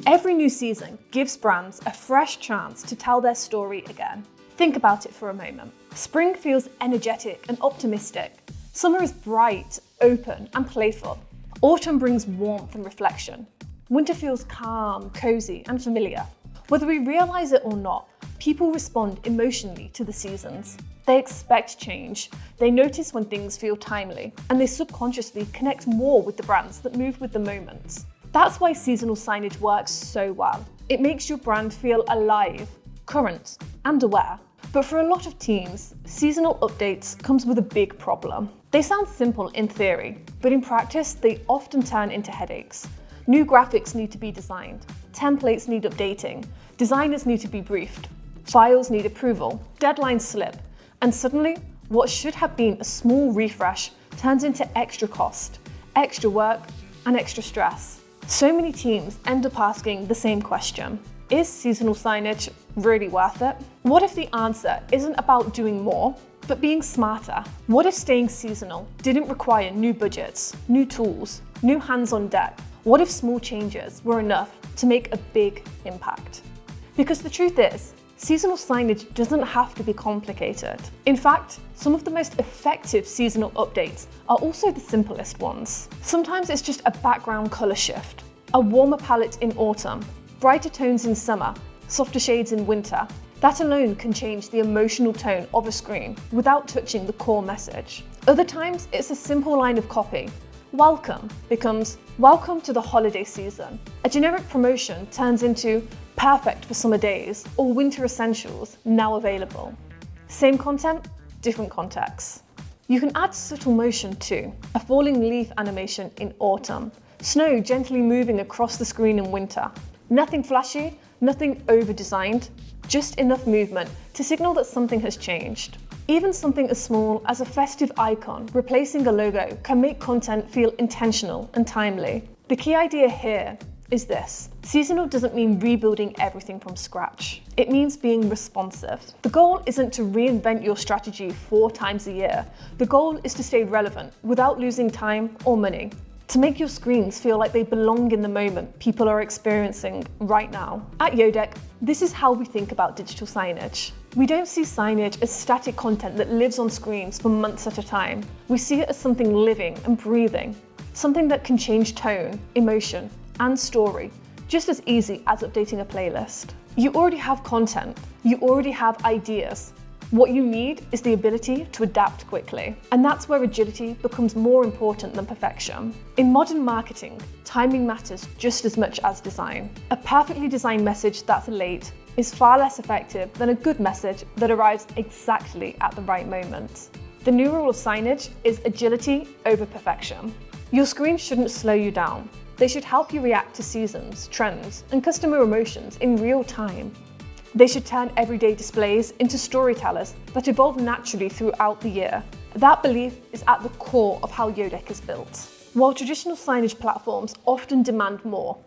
Every new season gives brands a fresh chance to tell their story again. Think about it for a moment. Spring feels energetic and optimistic. Summer is bright, open, and playful. Autumn brings warmth and reflection. Winter feels calm, cozy, and familiar. Whether we realize it or not, people respond emotionally to the seasons. They expect change, they notice when things feel timely, and they subconsciously connect more with the brands that move with the moment. That's why seasonal signage works so well. It makes your brand feel alive, current, and aware. But for a lot of teams, seasonal updates comes with a big problem. They sound simple in theory, but in practice, they often turn into headaches. New graphics need to be designed, templates need updating, designers need to be briefed, files need approval, deadlines slip, and suddenly, what should have been a small refresh turns into extra cost, extra work, and extra stress. So many teams end up asking the same question: is seasonal signage really worth it? What if the answer isn't about doing more, but being smarter? What if staying seasonal didn't require new budgets, new tools, new hands on deck? What if small changes were enough to make a big impact? Because the truth is, seasonal signage doesn't have to be complicated. In fact, some of the most effective seasonal updates are also the simplest ones. Sometimes it's just a background color shift, a warmer palette in autumn, brighter tones in summer, softer shades in winter. That alone can change the emotional tone of a screen without touching the core message. Other times, it's a simple line of copy. Welcome becomes welcome to the holiday season. A generic promotion turns into perfect for summer days or winter essentials now available. Same content, different context. You can add subtle motion too. A falling leaf animation in autumn, snow gently moving across the screen in winter. Nothing flashy, nothing over-designed, just enough movement to signal that something has changed. Even something as small as a festive icon replacing a logo can make content feel intentional and timely. The key idea here is this: seasonal doesn't mean rebuilding everything from scratch. It means being responsive. The goal isn't to reinvent your strategy 4 times a year. The goal is to stay relevant without losing time or money. To make your screens feel like they belong in the moment people are experiencing right now. At Yodeck, this is how we think about digital signage. We don't see signage as static content that lives on screens for months at a time. We see it as something living and breathing, something that can change tone, emotion, and story, just as easy as updating a playlist. You already have content, you already have ideas. What you need is the ability to adapt quickly. And that's where agility becomes more important than perfection. In modern marketing, timing matters just as much as design. A perfectly designed message that's late is far less effective than a good message that arrives exactly at the right moment. The new rule of signage is agility over perfection. Your screen shouldn't slow you down. They should help you react to seasons, trends, and customer emotions in real time. They should turn everyday displays into storytellers that evolve naturally throughout the year. That belief is at the core of how Yodeck is built. While traditional signage platforms often demand more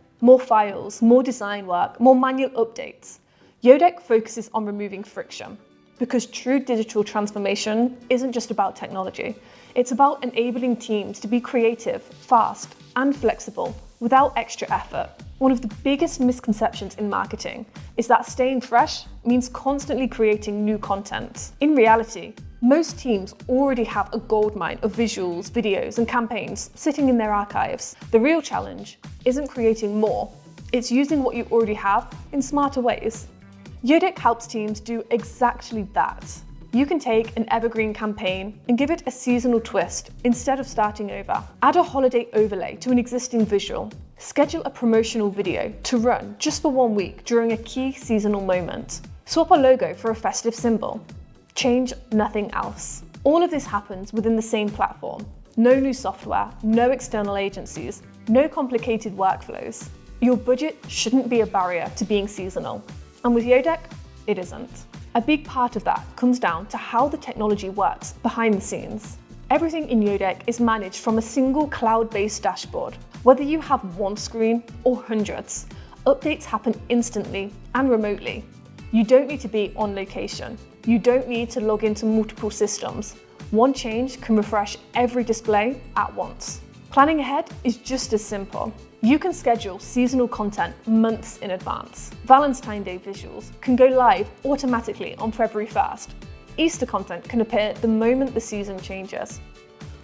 files, more design work, more manual updates, Yodeck focuses on removing friction. Because true digital transformation isn't just about technology. It's about enabling teams to be creative, fast, and flexible without extra effort. One of the biggest misconceptions in marketing is that staying fresh means constantly creating new content. In reality, most teams already have a goldmine of visuals, videos, and campaigns sitting in their archives. The real challenge isn't creating more, it's using what you already have in smarter ways. Yodeck helps teams do exactly that. You can take an evergreen campaign and give it a seasonal twist instead of starting over. Add a holiday overlay to an existing visual. Schedule a promotional video to run just for 1 week during a key seasonal moment. Swap a logo for a festive symbol. Change nothing else. All of this happens within the same platform. No new software, no external agencies, no complicated workflows. Your budget shouldn't be a barrier to being seasonal. And with Yodeck, it isn't. A big part of that comes down to how the technology works behind the scenes. Everything in Yodeck is managed from a single cloud-based dashboard. Whether you have 1 screen or hundreds, updates happen instantly and remotely. You don't need to be on location. You don't need to log into multiple systems. One change can refresh every display at once. Planning ahead is just as simple. You can schedule seasonal content months in advance. Valentine's Day visuals can go live automatically on February 1st. Easter content can appear the moment the season changes.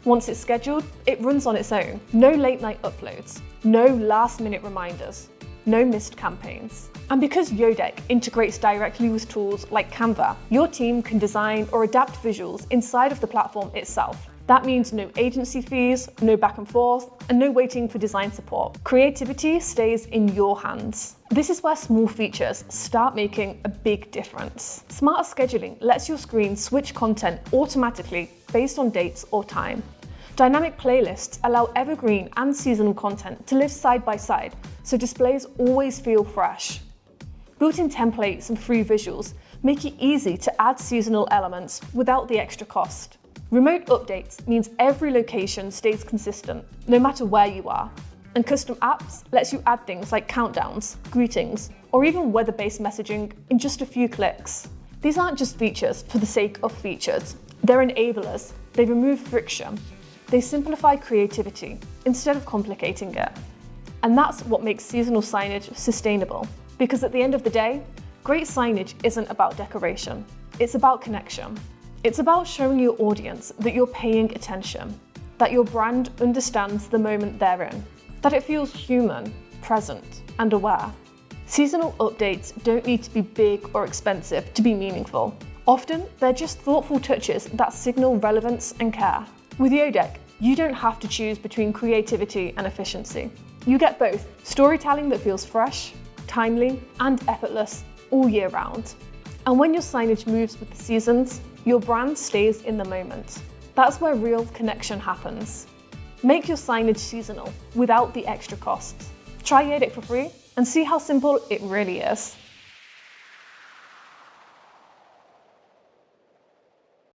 Once it's scheduled, it runs on its own. No late night uploads, no last minute reminders, no missed campaigns. And because Yodeck integrates directly with tools like Canva, your team can design or adapt visuals inside of the platform itself. That means no agency fees, no back and forth, and no waiting for design support. Creativity stays in your hands. This is where small features start making a big difference. Smarter scheduling lets your screen switch content automatically based on dates or time. Dynamic playlists allow evergreen and seasonal content to live side by side, so displays always feel fresh. Built-in templates and free visuals make it easy to add seasonal elements without the extra cost. Remote updates means every location stays consistent, no matter where you are. And custom apps lets you add things like countdowns, greetings, or even weather-based messaging in just a few clicks. These aren't just features for the sake of features. They're enablers. They remove friction. They simplify creativity instead of complicating it. And that's what makes seasonal signage sustainable. Because at the end of the day, great signage isn't about decoration. It's about connection. It's about showing your audience that you're paying attention, that your brand understands the moment they're in, that it feels human, present, and aware. Seasonal updates don't need to be big or expensive to be meaningful. Often, they're just thoughtful touches that signal relevance and care. With Yodeck, you don't have to choose between creativity and efficiency. You get both, storytelling that feels fresh, timely, and effortless all year round. And when your signage moves with the seasons, your brand stays in the moment. That's where real connection happens. Make your signage seasonal without the extra costs. Try Yodeck for free and see how simple it really is.